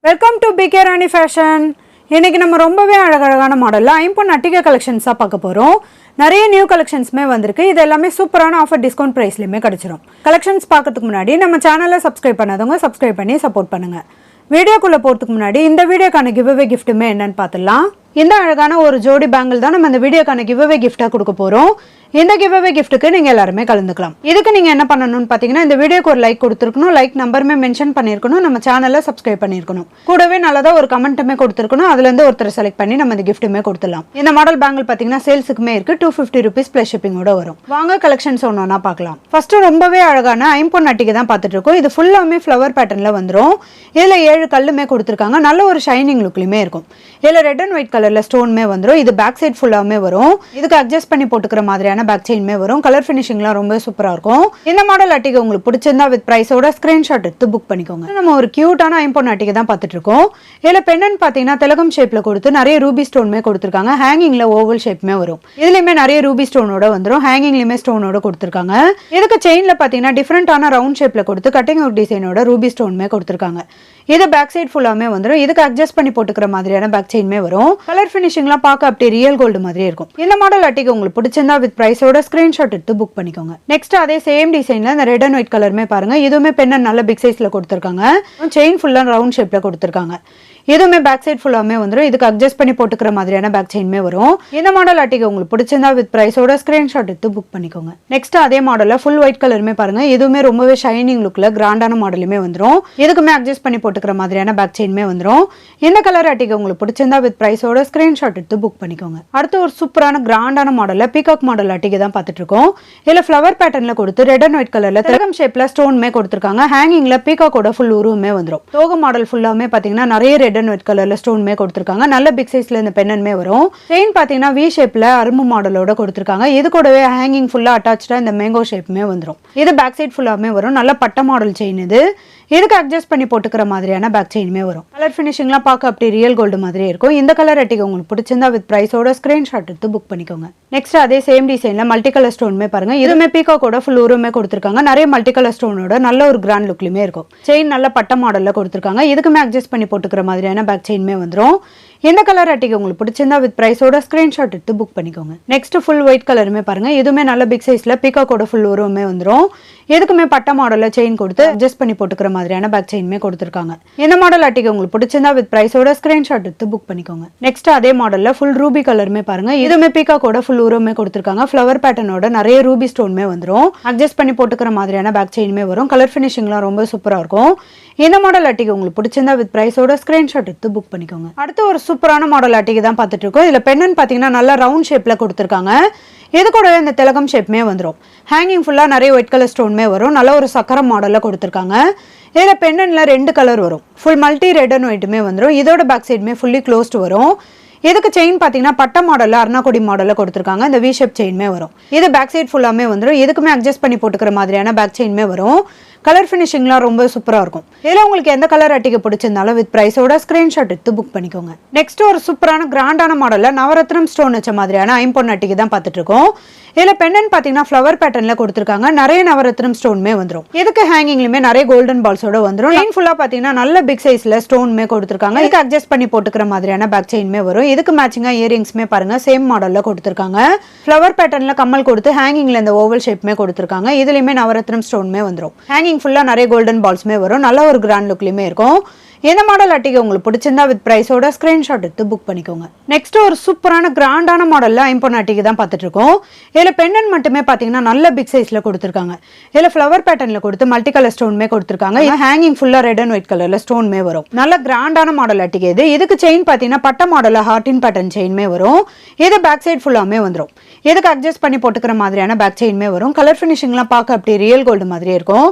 Welcome to PK Rani fashion. இன்றைக்கி நம்ம ரொம்பவே அழகழகான மாடலில் ஐம்பொன் அட்டிகை கலெக்ஷன்ஸாக பார்க்க போகிறோம். நிறைய நியூ கலெக்ஷன்ஸுமே வந்திருக்கு. இது எல்லாமே சூப்பரான ஆஃபர் டிஸ்கவுண்ட் ப்ரைஸ்லையுமே கிடச்சிரும். கலெக்ஷன்ஸ் பார்க்கறதுக்கு முன்னாடி நம்ம சேனலை சப்ஸ்கிரைப் பண்ணாதவங்க சப்ஸ்கிரைப் பண்ணி சப்போர்ட் பண்ணுங்கள். வீடியோக்குள்ளே போகிறதுக்கு முன்னாடி இந்த வீடியோக்கான கிவ்அவே கிஃப்ட்டுமே என்னன்னு பார்த்துடலாம். இந்த அழகான ஒரு ஜோடி பேங்கிள் தான் நம்ம இந்த வீடியோக்கான கிவ்அவே கிஃப்ட்டாக கொடுக்க போகிறோம். இந்த கிவ்அவே கிஃப்ட்டுக்கு நீங்கள் எல்லாருமே கலந்துக்கலாம். இதுக்கு நீங்கள் என்ன பண்ணணும்னு பார்த்தீங்கன்னா, இந்த வீடியோக்கு ஒரு லைக் கொடுத்துருக்கணும், லைக் நம்பருமே மென்ஷன் பண்ணியிருக்கணும், நம்ம சேனலை சப்ஸ்கிரைப் பண்ணியிருக்கணும், கூடவே நல்லதாக ஒரு கமெண்ட்டுமே கொடுத்துருக்கணும். அதுலேருந்து ஒருத்தர் செலக்ட் பண்ணி நம்ம இந்த கிஃப்ட்டுமே கொடுத்துடலாம். இந்த மாடல் பேங்கிள் பார்த்தீங்கன்னா சேல்ஸுக்குமே இருக்குது. 250 rupees ப்ளஸ் ஷிப்பிங்கோட வரும். வாங்க கலெக்ஷன்ஸ் ஒன்றா பார்க்கலாம். ஃபஸ்ட்டு ரொம்பவே அழகான ஐம்பொன் அட்டிகை தான் பார்த்துட்டு இருக்கோம். இது ஃபுல்லாமே ஃப்ளவர் பேட்டர்னில் வந்துடும். இதில் 7 கல்லுமே கொடுத்துருக்காங்க. நல்ல ஒரு ஷைனிங் லுக்லையுமே இருக்கும். இதில் ரெட் அண்ட் ஒயிட் கலரில் ஸ்டோனுமே வந்துடும். இது பேக் சைட் ஃபுல்லாமே வரும். இதுக்கு அட்ஜஸ்ட் பண்ணி போட்டுக்கிற மாதிரியான பேக் செயின்மே வரும். கலர் ஃபினிஷிங்லாம் ரொம்ப சூப்பராக இருக்கும். இந்த மாடல் அட்டிகை உங்களுக்கு பிடிச்சிருந்தா வித் ப்ரைஸோட ஸ்க்ரீன்ஷாட் எடுத்து புக் பண்ணிக்கோங்க. நம்ம ஒரு கியூட்டான ஐம்பொன் அட்டிகை தான் பார்த்துட்டு இருக்கோம். இதில் பெண்ணன் பார்த்தீங்கன்னா திலகம் ஷேப்பில் கொடுத்து நிறைய ரூபி ஸ்டோனுமே கொடுத்துருக்காங்க. ஹேங்கிங்கில் ஓவல் ஷேப்புமே வரும். இதுலையுமே நிறைய ரூபி ஸ்டோனோட வந்துடும். ஹேங்கிங்லையுமே ஸ்டோனோட கொடுத்துருக்காங்க. இதுக்கு செயினில் பார்த்தீங்கன்னா டிஃப்ரெண்டான ரவுண்ட் ஷேப்பில் கொடுத்து கட்டிங் ஒர்க் டிசைனோட ரூபி ஸ்டோனுமே கொடுத்துருக்காங்க. இது பேக் சைட் ஃபுல்லாமே வந்துடும். இதுக்கு அட்ஜஸ்ட் பண்ணி போட்டுக்கிற மாதிரியான பேக் செயின்மே வரும். கலர் ஃபினிஷிங்லாம் பார்க்க அப்படியே ரியல் கோல்டு மாதிரி இருக்கும். இந்த மாடல் அட்டிகை உங்களுக்கு பிடிச்சிருந்தா வித் ப்ரைஸோட ஸ்கிரீன்ஷாட் எடுத்து புக் பண்ணிக்கோங்க. நெக்ஸ்ட் அதே சேம் டிசைன்ல இந்த ரெட் அண்ட் ஒயிட் கலருமே பாருங்க. இதுவுமே பெண்ணன் நல்ல பிக் சைஸ்ல கொடுத்துருக்காங்க. செயின் ஃபுல்லா ரவுண்ட் ஷேப்ல கொடுத்துருக்காங்க. இதுவுமே பேக் சைட் ஃபுல்லாமே வந்துடும். இதுக்கு அட்ஜஸ்ட் பண்ணி போட்டுக்கிற மாதிரியான பேக் செயின்மே வரும். இந்த மாடல் அட்டிகை உங்களுக்கு பிடிச்சிருந்தா வித் ப்ரைஸோட ஸ்கிரீன்ஷாட் எடுத்து புக் பண்ணிக்கோங்க. நெக்ஸ்ட் அதே மாடல்ல ஃபுல் ஒயிட் கலருமே பாருங்க. இதுவுமே ரொம்பவே ஷைனிங் லுக்ல கிராண்டான மாடலுமே வந்துடும். இதுக்குமே அட்ஜஸ்ட் பண்ணி போட்டுக்கிற மாதிரியான பேக் செயின்மே வந்துடும். இந்த கலர் அட்டிகை உங்களுக்கு பிடிச்சிருந்தா வித் ப்ரைஸோட ஸ்கிரீன்ஷாட் எடுத்து புக் பண்ணிக்கோங்க. அடுத்து ஒரு சூப்பரான கிராண்டான மாடல்ல பீகாக் மாடல் அட்டிகை தான் பார்த்துட்டு இருக்கோம். இதுல ஃப்ளவர் பேட்டர்ன்ல கொடுத்து ரெட் அண்ட் ஒயிட் கலர்ல திலகம் ஷேப்ல ஸ்டோன்மே கொடுத்துருக்காங்க. ஹேங்கிங்ல பீகாக்கோட ஃபுல் உருவமே வந்துடும். தோக மாடல் ஃபுல்லாமே பாத்தீங்கன்னா நிறைய ரெட் அண்ட் ஒயிட் கலர்ல ஸ்டோன்மே கொடுத்துருக்காங்க. நல்ல பிக் சைஸ்ல இந்த பெண்ணன்மே வரும். செயின் பாத்தீங்கன்னா வி ஷேப்ல அரும்பு மாடலோட கொடுத்துருக்காங்க. இது கூடவே ஹேங்கிங் ஃபுல்லா அட்டாச்சா இந்த மேங்கோ ஷேப்புமே வந்துடும். இது பேக் சைட் ஃபுல்லாமே வரும். நல்ல பட்ட மாடல் செயின் இது. இதுக்கு அட்ஜஸ்ட் பண்ணி போட்டுக்கிற மாதிரியான பேக் செயின்மே வரும். கலர் ஃபினிஷிங்லாம் பார்க்க அப்படி ரியல் கோல்டு மாதிரியே இருக்கும். இந்த கலர் அட்டிகை உங்களுக்கு பிடிச்சிருந்தா வித் ப்ரைஸோட ஸ்கிரீன்ஷாட் எடுத்து புக் பண்ணிக்கோங்க. நெக்ஸ்ட் அதே சேம் டிசைன்ல மல்டி கலர் ஸ்டோன்மே பாருங்க. இதுவுமே பீகாக்கோட ஃபுல் உருவமே கொடுத்துருக்காங்க. நிறைய மல்டி கலர் ஸ்டோனோட நல்ல ஒரு கிராண்ட் லுக்லயுமே இருக்கும். செயின் நல்ல பட்ட மாடல்ல கொடுத்துருக்காங்க. இதுக்குமே அட்ஜஸ்ட் பண்ணி போட்டுக்கிற மாதிரியான பேக் செயின்மே வந்துடும். இந்த கலர் அட்டிகை உங்களுக்கு பிடிச்சிருந்தா வித் ப்ரைஸோட ஸ்கிரீன்ஷாட் எடுத்து புக் பண்ணிக்கோங்க. நெக்ஸ்ட் ஃபுல் ஒயிட் கலருமே பாருங்க. இதுவுமே நல்ல பிக் சைஸ்ல பீகாக்கோட ஃபுல் உருவமே வந்துடும். இதுக்குமே பட்ட மாடல்ல செயின் கொடுத்து அட்ஜஸ்ட் பண்ணி போட்டுக்கிற மாதிரியான பேக் செயின்மே கொடுத்துருக்காங்க. இந்த மாடல் அட்டிகை உங்களுக்கு பிடிச்சிருந்தா வித் ப்ரைஸோட ஸ்கிரீன்ஷாட் எடுத்து புக் பண்ணிக்கோங்க. நெக்ஸ்ட் அதே மாடல்ல ஃபுல் ரூபி கலருமே பாருங்க. இதுவுமே பீகாக்கோட ஃபுல் உருவமே கொடுத்துருக்காங்க. ஃப்ளவர் பேட்டர்னோட நிறைய ரூபி ஸ்டோன்மே வந்துடும். அட்ஜஸ்ட் பண்ணி போட்டுக்கிற மாதிரியான பேக் செயின்மே வரும். கலர் ஃபினிஷிங்லாம் ரொம்ப சூப்பரா இருக்கும். இந்த மாடல் அட்டிகை உங்களுக்கு பிடிச்சிருந்தா வித் ப்ரைஸோட ஸ்கிரீன்ஷாட் எடுத்து புக் பண்ணிக்கோங்க. அடுத்து ஒரு சூப்பரான மாடல் அட்டிகை தான் பார்த்துட்டு இருக்கோம். இதுல பெண்ணன் பாத்தீங்கன்னா நல்லா ரவுண்ட் ஷேப்ல கொடுத்துருக்காங்க. இது கூட இந்த திலகம் ஷேப்மே வந்துடும். ஹேங்கிங் ஃபுல்லா நிறைய ஒயிட் கலர் ஸ்டோன்மே வரும். நல்ல ஒரு சக்கரம் மாடல்ல கொடுத்துருக்காங்க. இதில் பெண்ணன்ல 2 கலர் வரும். ஃபுல் மல்டி ரெட் அண்ட் ஒயிட்டுமே வந்துடும். இதோட பேக் சைடுமே ஃபுல்லி க்ளோஸ்டு வரும். இதுக்கு செயின் பார்த்தீங்கன்னா பட்ட மாடலில் அருணாக்கொடி மாடலில் கொடுத்துருக்காங்க. இந்த வி ஷேப் செயின்மே வரும். இது பேக் சைட் ஃபுல்லாமே வந்துடும். இதுக்குமே அட்ஜஸ்ட் பண்ணி போட்டுக்கிற மாதிரியான பேக் செயின்மே வரும். கலர் ஃபினிஷிங்லாம் ரொம்ப சூப்பராக இருக்கும். இதில் உங்களுக்கு எந்த கலர் அட்டிகை பிடிச்சிருந்தாலும் வித் ப்ரைஸோட ஸ்கிரீன்ஷாட் எடுத்து புக் பண்ணிக்கோங்க. நெக்ஸ்ட் ஒரு சூப்பரான கிராண்டான மாடலில் நவரத்னம் ஸ்டோன் வச்ச மாதிரியான ஐம்பொன் அட்டிகை தான் பார்த்துட்டு இருக்கோம். இதில் பெண்ணன் பார்த்தீங்கன்னா ஃப்ளவர் பேட்டர்னில் கொடுத்துருக்காங்க. நிறைய நவரத்னம் ஸ்டோன்மே வந்துடும். இதுக்கு ஹேங்கிங்லுமே நிறைய கோல்டன் பால்ஸோட வந்துடும். செயின் ஃபுல்லாக பார்த்தீங்கன்னா நல்ல பிக் சைஸில் ஸ்டோன்மே கொடுத்துருக்காங்க. இதுக்கு அட்ஜஸ்ட் பண்ணி போட்டுக்கிற மாதிரியான பேக் செயின்மே வரும். இதுக்கு மேட்சிங்காக இயரிங்ஸ்மே பாருங்க சேம் மாடலில் கொடுத்துருக்காங்க. ஃப்ளவர் பேட்டர்னில் கம்மல் கொடுத்து ஹேங்கிங்ல இந்த ஓவல் ஷேப்மே கொடுத்துருக்காங்க. இதுலையுமே நவரத்னம் ஸ்டோன்மே வந்துடும். ஹேங்கிங் ஃபுல்லாக நிறைய கோல்டன் பால்ஸ்மே வரும். நல்ல ஒரு கிராண்ட் லுக்லையுமே இருக்கும். இந்த மாடல் அட்டிகை உங்களுக்கு பிடிச்சிருந்தா வித் ப்ரைஸோட ஸ்கிரீன்ஷாட் எடுத்து புக் பண்ணிக்கோங்க. நெக்ஸ்ட் ஒரு சூப்பரான கிராண்டான மாடல்ல ஐம்பொன் அட்டிகை தான் பார்த்துட்டு இருக்கோம். இதுல பெண்ணன் மட்டுமே பாத்தீங்கன்னா நல்ல பிக் சைஸ்ல கொடுத்துருக்காங்க. இதுல ஃப்ளவர் பேட்டர்ன்ல கொடுத்து மல்டி கலர் ஸ்டோன்மே கொடுத்துருக்காங்க. ஹேங்கிங் ஃபுல்லா ரெட் அண்ட் ஒயிட் கலர்ல ஸ்டோன்மே வரும். நல்ல கிராண்டான மாடல் அட்டிகை இது. இதுக்கு செயின் பாத்தீங்கன்னா பட்ட மாடல்ல ஹார்டின் பேட்டர்ன் செயின்மே வரும். இது பேக் சைட் ஃபுல்லாமே வந்துடும். இதுக்கு அட்ஜஸ்ட் பண்ணி போட்டுக்கிற மாதிரியான பேக் செயின்மே வரும். கலர் ஃபினிஷிங்லாம் பார்க்க அப்படியே ரியல் கோல்டு மாதிரியே இருக்கும்.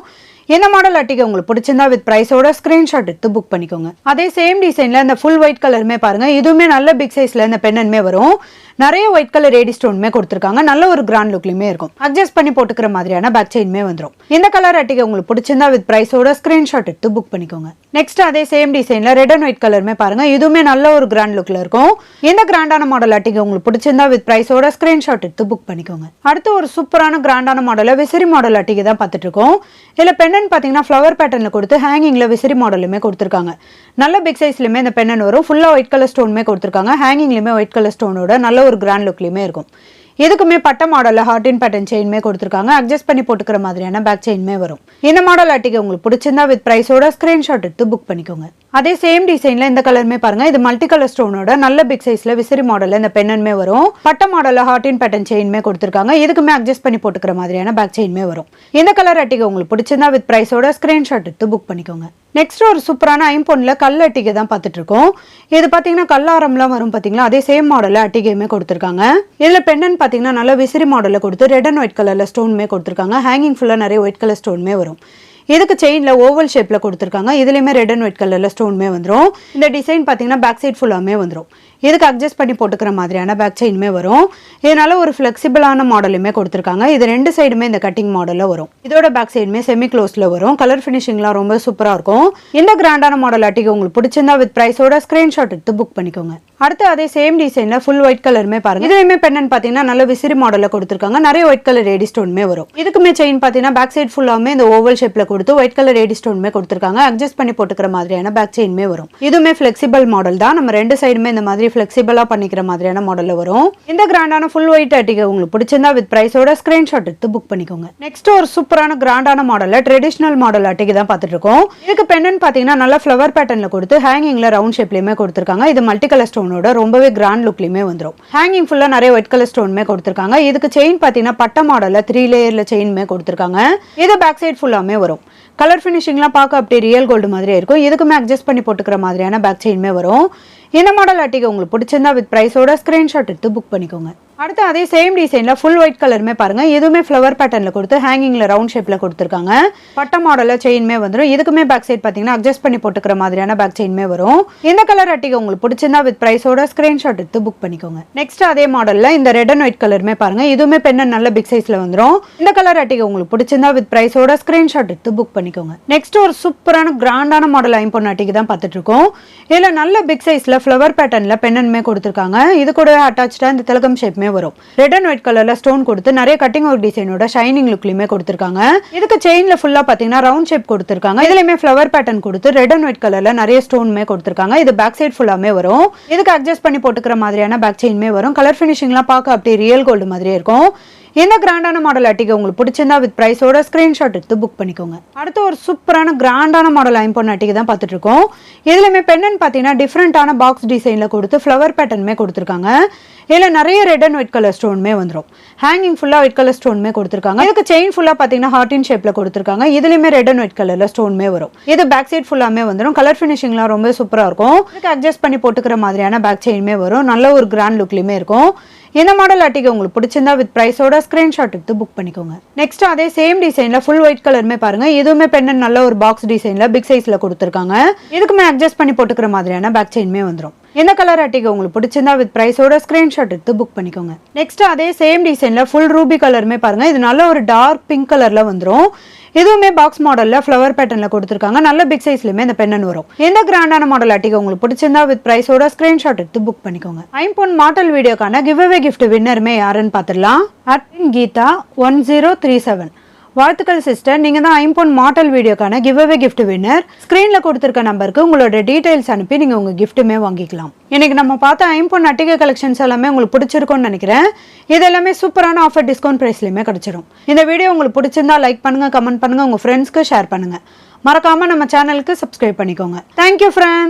இந்த மாடல் அட்டிகை உங்களுக்கு பிடிச்சிருந்தா வித் ப்ரைஸோட ஸ்கிரீன்ஷாட் எடுத்து புக் பண்ணிக்கோங்க. அதே சேம் டிசைன்ல இந்த ஃபுல் ஒயிட் கலருமே பாருங்க. இதுவுமே நல்ல பிக் சைஸ்ல இந்த பெண்ணன்மே வரும். நிறைய ஒயிட் கலர் ஏடி ஸ்டோன்மே கொடுத்துருக்காங்க. நல்ல ஒரு கிராண்ட் லுக்லயுமே இருக்கும். அட்ஜஸ்ட் பண்ணி போட்டுக்கிற மாதிரியான பேக் செயின்மே வந்துடும். இந்த கலர் அட்டிகை உங்களுக்கு பிடிச்சிருந்தா வித் ப்ரைஸோட ஸ்கிரீன்ஷாட் எடுத்து புக் பண்ணிக்கோங்க. நெக்ஸ்ட் அதே சேம் டிசைன்ல ரெட் அண்ட் ஒயிட் கலருமே பாருங்க. இதுவுமே நல்ல ஒரு கிராண்ட் லுக்ல இருக்கும். இந்த கிராண்டான மாடல் அட்டிகை உங்களுக்கு பிடிச்சிருந்தா வித் ப்ரைஸோட ஸ்கிரீன்ஷாட் எடுத்து புக் பண்ணிக்கோங்க. அடுத்து ஒரு சூப்பரான கிராண்டான மாடல விசிறி மாடல் அட்டிகை தான் பார்த்துட்டு இருக்கோம். இதுல பெண்ணன் பெண்ணன் பார்த்தீங்கன்னா ஃப்ளவர் பேட்டர்னில் கொடுத்து ஹேங்கிங்கில் விசிறி மாடலுமே கொடுத்துருக்காங்க. நல்ல பிக் சைஸ்லையுமே இந்த பெண்ணன் வரும். ஃபுல்லாக ஒயிட் கலர் ஸ்டோனுமே கொடுத்துருக்காங்க. ஹேங்கிங்லையுமே ஒயிட் கலர் ஸ்டோனோட நல்ல ஒரு கிராண்ட் லுக்லையுமே இருக்கும். இதுக்குமே பட்ட மாடலில் ஹார்டின் பேட்டர்ன் செயின்மே கொடுத்துருக்காங்க. அட்ஜஸ்ட் பண்ணி போட்டுக்கிற மாதிரியான பேக் செயின்மே வரும். இந்த மாடல் அட்டிகை உங்களுக்கு பிடிச்சிருந்தா வித் ப்ரைஸோட ஸ்க்ரீன்ஷாட் எடுத்து புக் பண்ணிக்கோங்க. அதே சேம் டிசைன்ல இந்த கலருமே பாருங்க. இது மல்டி கலர் ஸ்டோனோட நல்ல பிக் சைஸ்ல விசிறி மாடல்ல இந்த பெண்ணன்மே வரும். பட்ட மாடல்ல ஹார்டின் பேட்டர்ன் செயின்மே கொடுத்துருக்காங்க. இதுக்குமே அட்ஜஸ்ட் பண்ணி போட்டுக்கிற மாதிரியான பேக் செயின்மே வரும். இந்த கலர் அட்டிகை உங்களுக்கு பிடிச்சிருந்தா வித் ப்ரைஸோட ஸ்க்ரீன்ஷாட் எடுத்து புக் பண்ணிக்கோங்க. நெக்ஸ்ட் ஒரு சூப்பரான ஐம்பொன்ல கல் அட்டிகை தான் பார்த்துட்டு இருக்கோம். இது பார்த்தீங்கன்னா கல்லாரம்லாம் வரும் பார்த்தீங்களா, அதே சேம் மாடலில் அட்டிகையுமே கொடுத்துருக்காங்க. இதில் பெண்ணன் பார்த்தீங்கன்னா நல்லா விசிறி மாடலில் கொடுத்து ரெட் அண்ட் ஒயிட் கலரில் ஸ்டோனுமே கொடுத்துருக்காங்க. ஹேங்கிங் ஃபுல்லாக நிறைய ஒயிட் கலர் ஸ்டோனுமே வரும். இதுக்கு செயினில் ஓவல் ஷேப்பில் கொடுத்துருக்காங்க. இதுலேயுமே ரெட் அண்ட் ஒயிட் கலரில் ஸ்டோனுமே வந்துடும். இந்த டிசைன் பார்த்தீங்கன்னா பேக் சைட் ஃபுல்லாமே வந்துடும். இதுக்கு அட்ஜஸ்ட் பண்ணி போட்டுக்கிற மாதிரியான பேக் செயினுமே வரும். இதனால ஒரு ஃப்ளெக்சிபிளான மாடலுமே கொடுத்துருக்காங்க. இது ரெண்டு சைடுமே இந்த கட்டிங் மாடலில் வரும். இதோட பேக் சைடுமே செமி க்ளோஸில் வரும். கலர் ஃபினிஷிங்லாம் ரொம்ப சூப்பராக இருக்கும். இந்த கிராண்டான மாடல் அட்டிகை உங்களுக்கு பிடிச்சிருந்தா வித் ப்ரைஸோட ஸ்க்ரீன்ஷாட் எடுத்து புக் பண்ணிக்கோங்க. அடுத்து அதே சேம் டிசைனில் ஃபுல் ஒயிட் கலருமே பாருங்க. இதுலையுமே பெண்ணன் பார்த்தீங்கன்னா நல்ல விசிறி மாடலில் கொடுத்துருக்காங்க. நிறைய ஒயிட் கலர் ஏடி ஸ்டோனுமே வரும். இதுக்குமே செயின் பார்த்தீங்கன்னா பேக் சைட் ஃபுல்லாமே இந்த ஓவல் ஷேப்பில் கொடுத்து ஒயிட் கலர் ஏடி ஸ்டோனுமே கொடுத்துருக்காங்க. அட்ஜஸ்ட் பண்ணி போட்டுக்கிற மாதிரியான பேக் செயின்மே வரும். இதுவுமே ஃப்ளெக்சிபிள் மாடல் தான். நம்ம ரெண்டு சைடுமே இந்த மாதிரி ஃப்ளெக்சிபிளா பண்ணிக்கிற மாதிரியான மாடல்ல வரும். இந்த கிராண்டான ஃபுல் ஒயிட் அட்டிகை உங்களுக்கு பிடிச்சிருந்தா வித் பிரைஸோட ஸ்கிரீன்ஷாட் எடுத்து புக் பண்ணிக்கோங்க. நெக்ஸ்ட் ஒரு சூப்பரான கிராண்டான மாடல்ல ட்ரெடிஷனல் மாடல் அட்டிகை தான் பார்த்துட்டு இருக்கோம். இதுக்கு பெண்ணன் பாத்தீங்கன்னா நல்ல ஃப்ளவர் பேட்டர்ன்ல கொடுத்து ஹேங்கிங்ல ரவுண்ட் ஷேப்லயுமே கொடுத்துருக்காங்க. இது மல்டி கலர் ஸ்டோனோட ரொம்பவே கிராண்ட் லுக்லயுமே வந்துடும். ஹேங்கிங் ஃபுல்லா நிறைய ஒயிட் கலர் ஸ்டோனுமே கொடுத்துருக்காங்க. இதுக்கு செயின் பாத்தீங்கன்னா பட்ட மாடல்ல 3 லேயர்ல செயின்மே கொடுத்துருக்காங்க. இது பேக் சைட் ஃபுல்லாமே வரும். கலர் ஃபினிஷிங்லாம் பார்க்க அப்படியே ரியல் கோல்டு மாதிரியே இருக்கும். இதுக்குமே அட்ஜஸ்ட் பண்ணி போட்டுக்கிற மாதிரியான பேக் செயின்மே வரும். இந்த மாடல் அட்டிகை உங்களுக்கு பிடிச்சிருந்தா வித் பிரைஸோட ஸ்கிரீன்ஷாட் எடுத்து புக் பண்ணிக்கோங்க. அடுத்து அதே சேம் டிசைன்ல ஃபுல் ஒயிட் கலருமே பாருங்க. இதுவுமே ஃப்ளவர் பேட்டர்ன்ல கொடுத்து ஹேங்கிங்ல ரவுண்ட் ஷேப்ல கொடுத்துருக்காங்க. பட்ட மாடல்ல செயின்மே வந்துடும். இதுக்குமே பேக் சைட் பாத்தீங்கன்னா அட்ஜஸ்ட் பண்ணி போட்டுக்கிற மாதிரியான பேக் செயின்மே வரும். இந்த கலர் அட்டிகை உங்களுக்கு பிடிச்சிருந்தா வித் பிரைஸோட ஸ்கிரீன்ஷாட் எடுத்து புக் பண்ணிக்கோங்க. நெக்ஸ்ட் அதே மாடல்ல இந்த ரெட் அண்ட் ஒயிட் கலருமே பாருங்க. இதுவுமே பெண்ணன் நல்ல பிக் சைஸ்ல வந்துடும். இந்த கலர் அட்டிகை உங்களுக்கு பிடிச்சிருந்தா வித் பிரைஸோட ஸ்கிரீன்ஷாட் எடுத்து புக் பண்ணிக்கோங்க. நெக்ஸ்ட் ஒரு சூப்பரான கிராண்டான மாடல் ஐம்பொன் அட்டிகை தான் பார்த்துட்டு இருக்கோம். இதுல நல்ல பிக் சைஸ்ல ஃப்ளவர் பேட்டர்ன்ல பெண்ணன்மே கொடுத்துருக்காங்க. இது கூட அட்டாச்சா இந்த திலகம் ஷேப்மே வரும். ரெட் அண்ட் ஒயிட் கலர்ல ஸ்டோன் கொடுத்து நிறைய கட்டிங் ஒர்க் டிசைனோட ஷைனிங் லுக்லயுமே கொடுத்துருக்காங்க. இதுக்கு செயின்ல ஃபுல்லா பாத்தீங்கன்னா ரவுண்ட் ஷேப் கொடுத்துருக்காங்க. இதுலயுமே ஃப்ளவர் பேட்டர்ன் கொடுத்து ரெட் அண்ட் ஒயிட் கலர்ல நிறைய ஸ்டோன்மே கொடுத்துருக்காங்க. இது பேக் சைட் ஃபுல்லாமே வரும். இதுக்கு அட்ஜஸ்ட் பண்ணி போட்டுக்கிற மாதிரியான பேக் செயின்மே வரும். கலர் ஃபினிஷிங்லாம் பார்க்க அப்படியே ரியல் கோல்டு மாதிரியே இருக்கும். இந்த கிராண்டான மாடல் அட்டிகை உங்களுக்கு பிடிச்சிருந்தா வித் பிரைஸோட ஸ்கிரீன்ஷாட் எடுத்து புக் பண்ணிக்கோங்க. அடுத்து ஒரு சூப்பரான கிராண்டான மாடல் ஐம்பொன் அட்டிகை தான் பார்த்துட்டு இருக்கோம். இதுலயுமே பெண்ணன் பாத்தீங்கன்னா டிஃப்ரெண்டான பாக்ஸ் டிசைன்ல கொடுத்து ஃப்ளவர் பேட்டர்னுமே கொடுத்துருக்காங்க. இதுல நிறைய ரெட் அண்ட் ஒயிட் கலர் ஸ்டோனுமே வந்துடும். ஹேங்கிங் ஃபுல்லா ஒயிட் கலர் ஸ்டோனுமே கொடுத்துருக்காங்க. இதுக்கு செயின் ஃபுல்லா பாத்தீங்கன்னா ஹார்டின் ஷேப்ல கொடுத்துருக்காங்க. இதுலயுமே ரெட் அண்ட் ஒயிட் கலர்ல ஸ்டோனுமே வரும். இது பேக் சைட் ஃபுல்லாமே வந்துடும். கலர் ஃபினிஷிங்லாம் ரொம்ப சூப்பரா இருக்கும். இதுக்கு அட்ஜஸ்ட் பண்ணி போட்டுக்கிற மாதிரியான பேக் செயின்மே வரும். நல்ல ஒரு கிராண்ட் லுக்லயுமே இருக்கும். இந்த மாடல் அட்டிகை உங்களுக்கு பிடிச்சிருந்தா வித் பிரைஸோட ஸ்கிரீன்ஷாட் எடுத்து புக் பண்ணிக்கோங்க. நெக்ஸ்ட் அதே சேம் டிசைன்ல ஃபுல் ஒயிட் கலருமே பாருங்க. இதுவுமே பெண்ணன் நல்ல ஒரு பாக்ஸ் டிசைன்ல பிக் சைஸ்ல கொடுத்துருக்காங்க. இதுக்குமே அட்ஜஸ்ட் பண்ணி போட்டுக்கிற மாதிரியான பேக் செயின்மே வந்துடும். இந்த கலர் அட்டிகை உங்களுக்கு பிடிச்சிருந்தா வித் பிரைஸோட ஸ்கிரீன்ஷாட் எடுத்து புக் பண்ணிக்கோங்க. நெக்ஸ்ட் அதே சேம் டிசைன்ல ஃபுல் ரூபி கலருமே பாருங்க. இது நல்ல ஒரு டார்க் பிங்க் கலர்ல வந்துடும். இதுவுமே பாக்ஸ் மாடல்ல ஃப்ளவர் பேட்டர்ன்ல கொடுத்துருக்காங்க. நல்ல பிக் சைஸ்லயுமே இந்த பெண்ணன் வரும். இந்த கிராண்டான மாடல் அட்டிகை உங்களுக்கு பிடிச்சிருந்தா வித் பிரைஸோட ஸ்கிரீன்ஷாட் எடுத்து புக் பண்ணிக்கோங்க. ஐம்பொன் மாடல் வீடியோக்கான கிவ் அவே கிஃப்ட் வின்னருமே யாருன்னு பார்த்துடலாம். கீதா 1037. வாழ்த்துக்கள் சிஸ்டர், நீங்க தான் ஐம்பொன் மாடல் வீடியோக்கான கிவ் அவே கிஃப்ட் வின்னர். ஸ்கிரீன்ல கொடுத்திருக்க நம்பருக்கு உங்களோட டீடைல்ஸ் அனுப்பி நீங்க உங்க கிஃப்ட்டுமே வாங்கிக்கலாம். இன்னைக்கு நம்ம பார்த்த ஐம்பொன் அட்டிகை கலெக்ஷன்ஸ் எல்லாமே உங்களுக்கு பிடிச்சிருக்கும்னு நினைக்கிறேன். இது எல்லாமே சூப்பரான ஆஃபர் டிஸ்கவுண்ட் பிரைஸ்லயுமே கிடைச்சிடும். இந்த வீடியோ உங்களுக்கு பிடிச்சிருந்தா லைக் பண்ணுங்க, கமெண்ட் பண்ணுங்க, உங்க ஃப்ரெண்ட்ஸ்க்கு ஷேர் பண்ணுங்க. மறக்காம நம்ம சேனலுக்கு சப்ஸ்கிரைப் பண்ணிக்கோங்க. Thank you friends.